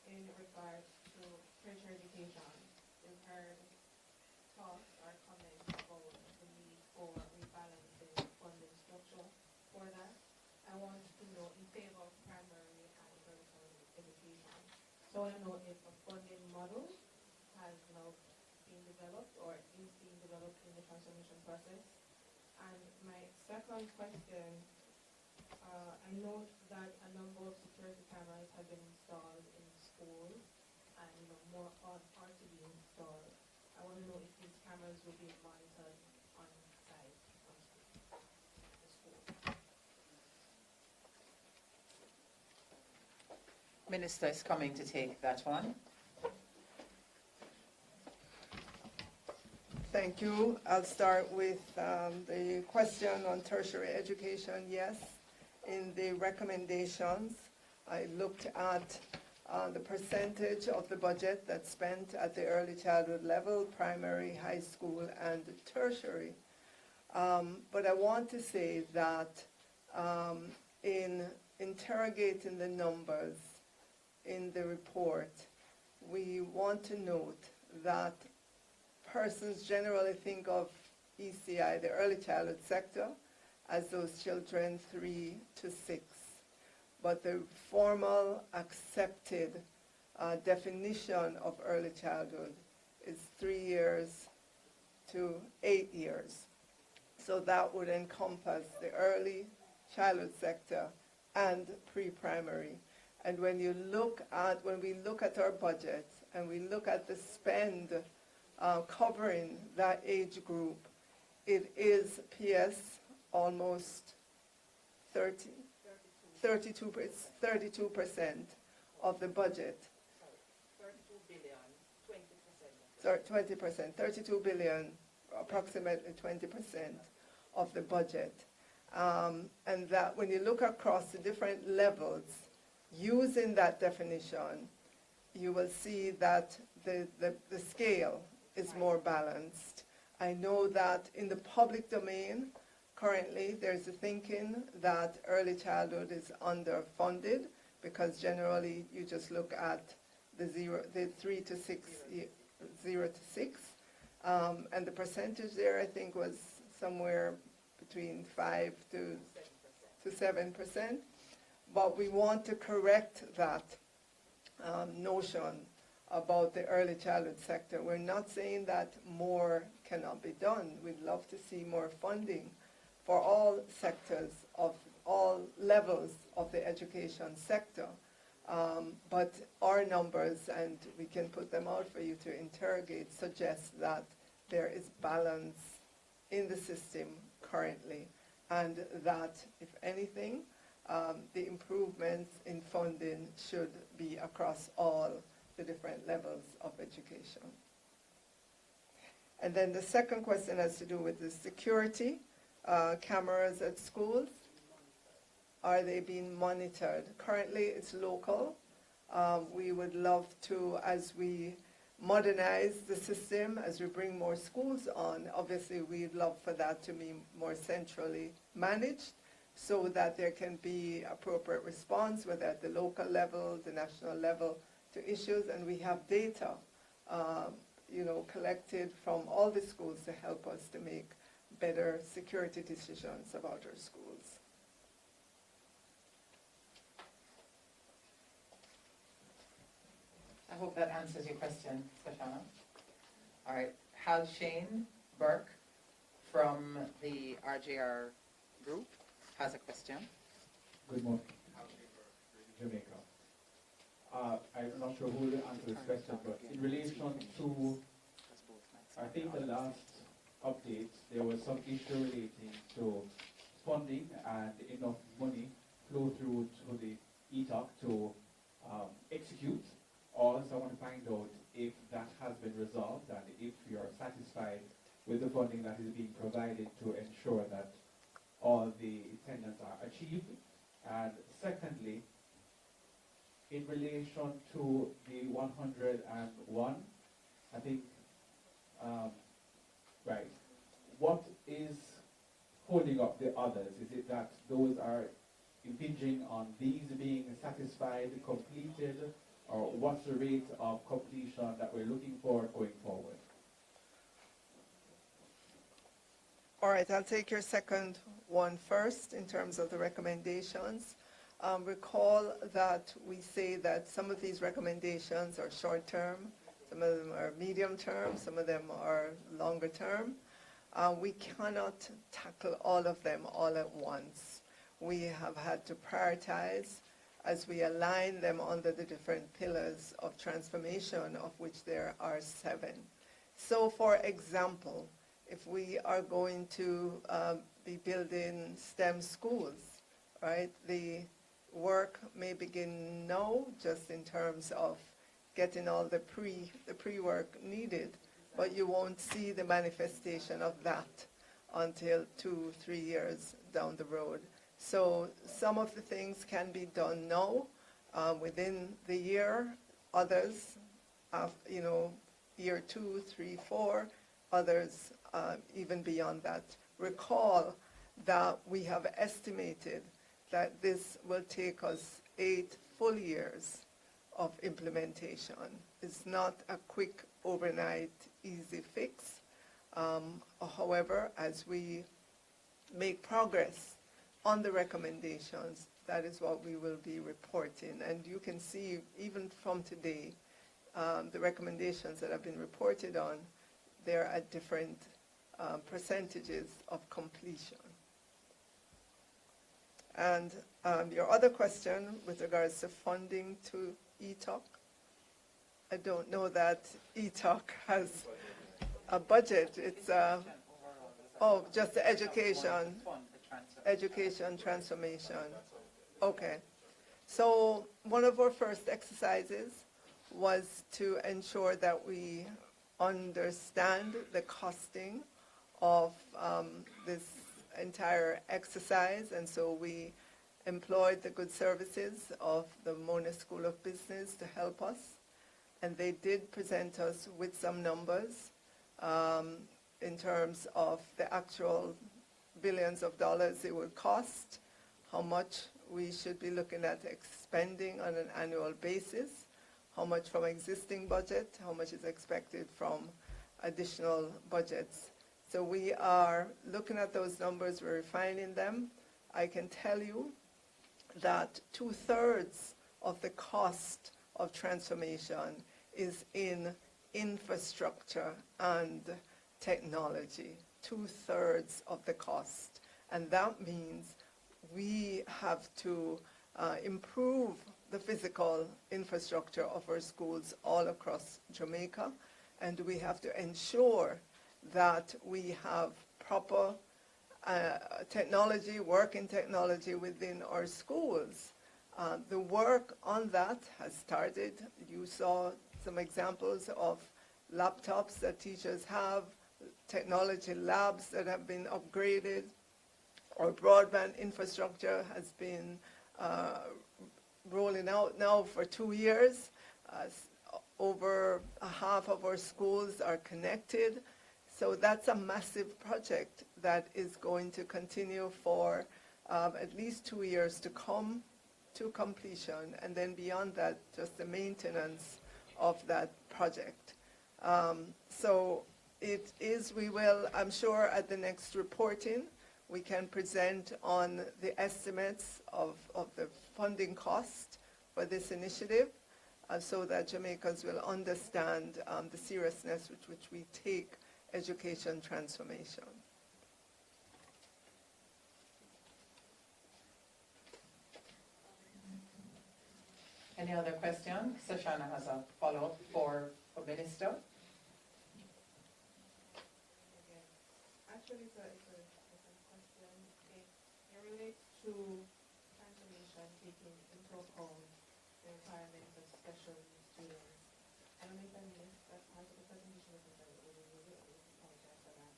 in regards to tertiary education. We've heard talks or comments about the need for rebalancing funding structure for that. I want to know in favor of primary and tertiary education. So I want to know if a funding model has now been developed or is being developed in the transformation process. And my second question, I note that a number of security cameras have been installed in schools and more are to be installed. I want to know if these cameras will be monitored on site on the school. Minister is coming to take that one. Thank you. I'll start with the question on tertiary education. Yes, in the recommendations, I looked at the percentage of the budget that's spent at the early childhood level, primary, high school, and tertiary. But I want to say that in interrogating the numbers in the report, we want to note that persons generally think of ECI, the early childhood sector, as those children 3 to 6. But the formal accepted definition of early childhood is 3 years to 8 years. So that would encompass the early childhood sector and pre-primary. And when we look at our budget and we look at the spend covering that age group, it is PS almost 32% of the budget. 32 billion, 20%. Sorry, 20%, 32 billion, approximately 20% of the budget. And that when you look across the different levels, using that definition, you will see that the scale is more balanced. I know that in the public domain, currently there's a thinking that early childhood is underfunded because generally you just look at the 3 to 6, 0 to 6. And the percentage there I think was somewhere between 5 to 7%. But we want to correct that notion about the early childhood sector. We're not saying that more cannot be done. We'd love to see more funding for all sectors of all levels of the education sector. But our numbers, and we can put them out for you to interrogate, suggest that there is balance in the system currently, and that, if anything, the improvements in funding should be across all the different levels of education. And then the second question has to do with the security cameras at schools. Are they being monitored? Currently it's local. We would love to, as we modernize the system, as we bring more schools on, obviously we'd love for that to be more centrally managed so that there can be appropriate response, whether at the local level, the national level, to issues, and we have data, collected from all the schools to help us to make better security decisions about our schools. I hope that answers your question, Sashana. All right, Hal Shane Burke from the RJR group has a question. Good morning. Jamaica. I'm not sure who will answer this question, but in relation to, I think the last update, there was some issue relating to funding and enough money flow through to the ETOC to execute. Also, I want to find out if that has been resolved and if you're satisfied with the funding that is being provided to ensure that all the intendants are achieved. And secondly, in relation to the 101, I think, right, what is holding up the others? Is it that those are impinging on these being satisfied, completed, or what's the rate of completion that we're looking for going forward? All right, I'll take your second one first in terms of the recommendations. Recall that we say that some of these recommendations are short-term, some of them are medium-term, some of them are longer-term. We cannot tackle all of them all at once. We have had to prioritize as we align them under the different pillars of transformation, of which there are 7. So, for example, if we are going to be building STEM schools, right, the work may begin now just in terms of getting all the pre-work needed, but you won't see the manifestation of that until 2-3 years down the road. So some of the things can be done now within the year, others, year 2, 3, 4, others even beyond that. Recall that we have estimated that this will take us 8 full years of implementation. It's not a quick, overnight, easy fix. However, as we make progress on the recommendations, that is what we will be reporting. And you can see, even from today, the recommendations that have been reported on, they're at different percentages of completion. And your other question with regards to funding to ETOC, I don't know that ETOC has a budget. It's just the education transformation. Okay. So one of our first exercises was to ensure that we understand the costing of this entire exercise, and so we employed the good services of the Mona School of Business to help us, and they did present us with some numbers in terms of the actual billions of dollars it would cost, how much we should be looking at expending on an annual basis, how much from existing budget, how much is expected from additional budgets. So we are looking at those numbers, we're refining them. I can tell you that 2/3 of the cost of transformation is in infrastructure and technology, 2/3 of the cost. And that means we have to improve the physical infrastructure of our schools all across Jamaica, and we have to ensure that we have proper technology, working technology within our schools. The work on that has started. You saw some examples of laptops that teachers have, technology labs that have been upgraded. Our broadband infrastructure has been rolling out now for 2 years. Over half of our schools are connected. So that's a massive project that is going to continue for at least 2 years to come to completion, and then beyond that, just the maintenance of that project. So it is, we will, I'm sure at the next reporting, we can present on the estimates of the funding cost for this initiative, so that Jamaicans will understand the seriousness with which we take education transformation. Any other question? Shoshana has a follow-up for Minister. actually, it's a different question. It relates to transformation taking into account the requirements of special needs students. I don't know if I missed that part of the presentation, because I really apologize for that.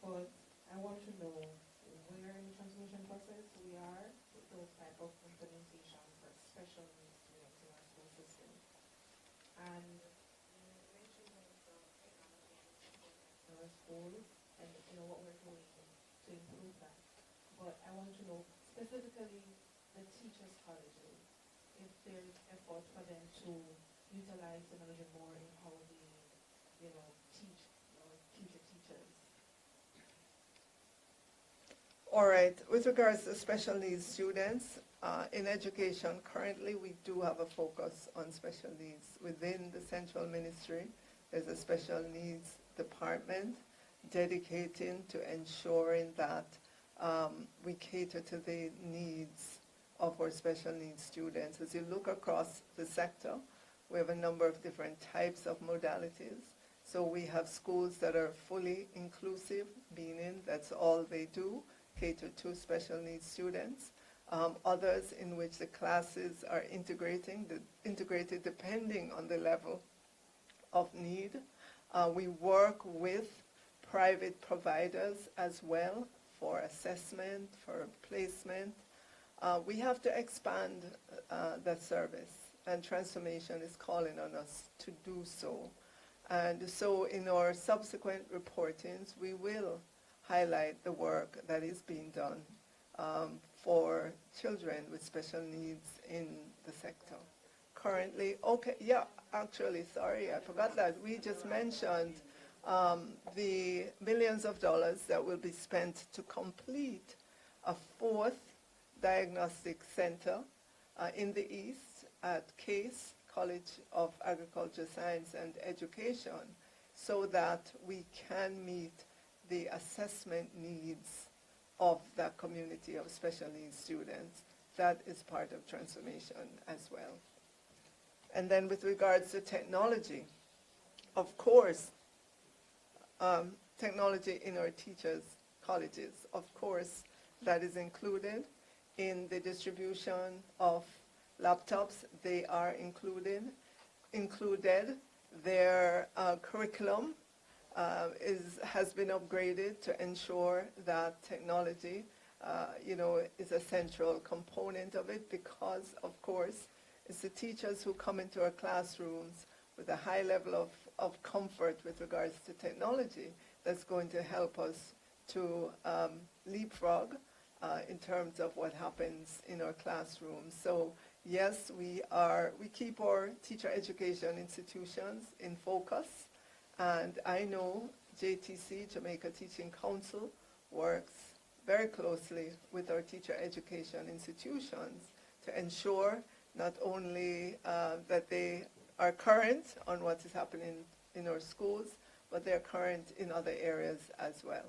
But I want to know where in the transformation process we are with those type of implementation for special needs students in our school system. And you mentioned also technology in our schools and what we're doing to improve that. But I want to know specifically the teachers' colleges, if there's effort for them to utilize technology more in how they, teach future teachers. All right, with regards to special needs students, in education, currently we do have a focus on special needs. Within the central ministry, there's a special needs department dedicating to ensuring that we cater to the needs of our special needs students. As you look across the sector, we have a number of different types of modalities. So we have schools that are fully inclusive, meaning that's all they do, cater to special needs students. Others in which the classes are integrated depending on the level of need. We work with private providers as well for assessment, for placement. We have to expand that service, and transformation is calling on us to do so. And so in our subsequent reportings, we will highlight the work that is being done for children with special needs in the sector. Currently, sorry, I forgot that. We just mentioned the millions of dollars that will be spent to complete a 4th diagnostic center in the East at Case College of Agriculture, Science and Education, so that we can meet the assessment needs of that community of special needs students. That is part of transformation as well. And then with regards to technology, of course, technology in our teachers' colleges, of course, that is included in the distribution of laptops. They are included. Their curriculum has been upgraded to ensure that technology, is a central component of it, because, of course, it's the teachers who come into our classrooms with a high level of comfort with regards to technology that's going to help us to leapfrog in terms of what happens in our classrooms. So yes, we keep our teacher education institutions in focus, and I know JTC, Jamaica Teaching Council, works very closely with our teacher education institutions to ensure not only that they are current on what is happening in our schools, but they're current in other areas as well.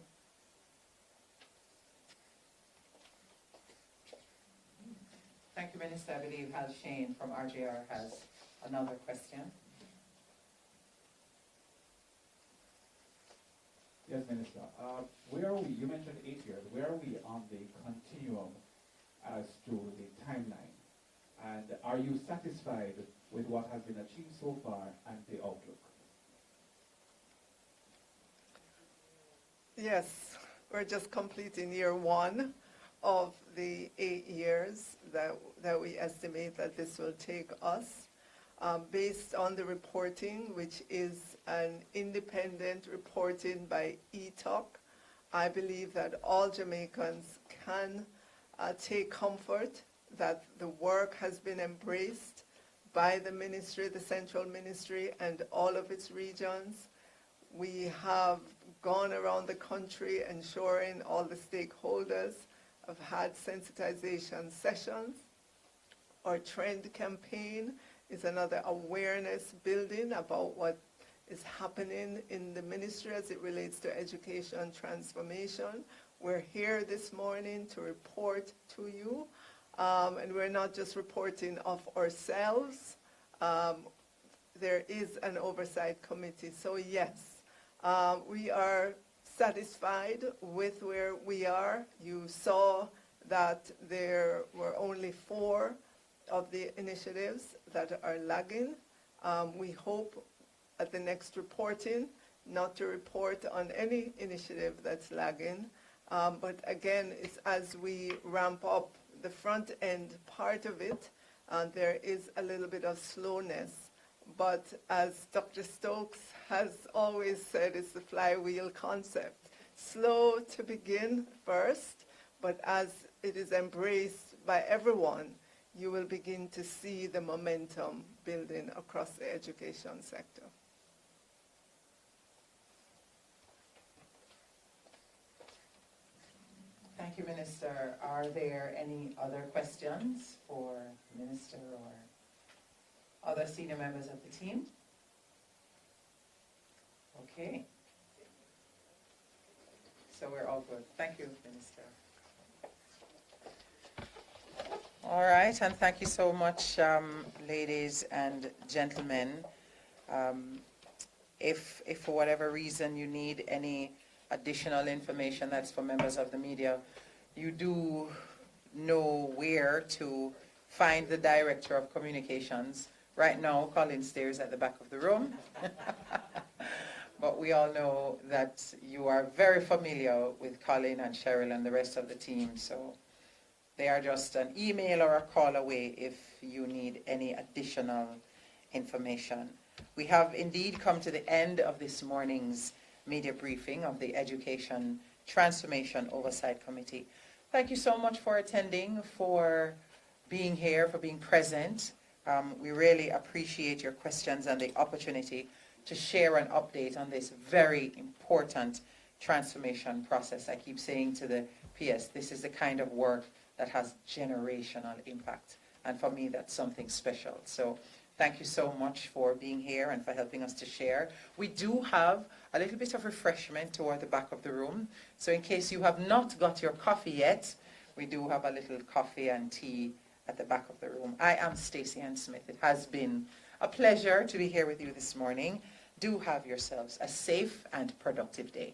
Thank you, Minister. I believe Hal Shane from RJR has another question. Yes, Minister. Where are we? You mentioned 8 years. Where are we on the continuum as to the timeline? And are you satisfied with what has been achieved so far and the outlook? Yes, we're just completing year 1 of the 8 years that we estimate that this will take us. Based on the reporting, which is an independent reporting by ETOC, I believe that all Jamaicans can take comfort that the work has been embraced by the ministry, the central ministry, and all of its regions. We have gone around the country ensuring all the stakeholders have had sensitization sessions. Our T.R.E.N.D campaign is another awareness building about what is happening in the ministry as it relates to education transformation. We're here this morning to report to you, and we're not just reporting of ourselves. There is an oversight committee. So yes, we are satisfied with where we are. You saw that there were only 4 of the initiatives that are lagging. We hope at the next reporting not to report on any initiative that's lagging. But again, it's as we ramp up the front end part of it, there is a little bit of slowness. But as Dr. Stokes has always said, it's the flywheel concept. Slow to begin first, but as it is embraced by everyone, you will begin to see the momentum building across the education sector. Thank you, Minister. Are there any other questions for the Minister or other senior members of the team? Okay. So we're all good. Thank you, Minister. All right, and thank you so much, ladies and gentlemen. If for whatever reason you need any additional information that's for members of the media, you do know where to find the Director of Communications. Right now, Colin stays at the back of the room. But we all know that you are very familiar with Colin and Cheryl and the rest of the team, so they are just an email or a call away if you need any additional information. We have indeed come to the end of this morning's media briefing of the Education Transformation Oversight Committee. Thank you so much for attending, for being here, for being present. We really appreciate your questions and the opportunity to share an update on this very important transformation process. I keep saying to the PS, this is the kind of work that has generational impact. And for me, that's something special. So thank you so much for being here and for helping us to share. We do have a little bit of refreshment toward the back of the room. So in case you have not got your coffee yet, we do have a little coffee and tea at the back of the room. I am Stacey-Ann Smith. It has been a pleasure to be here with you this morning. Do have yourselves a safe and productive day.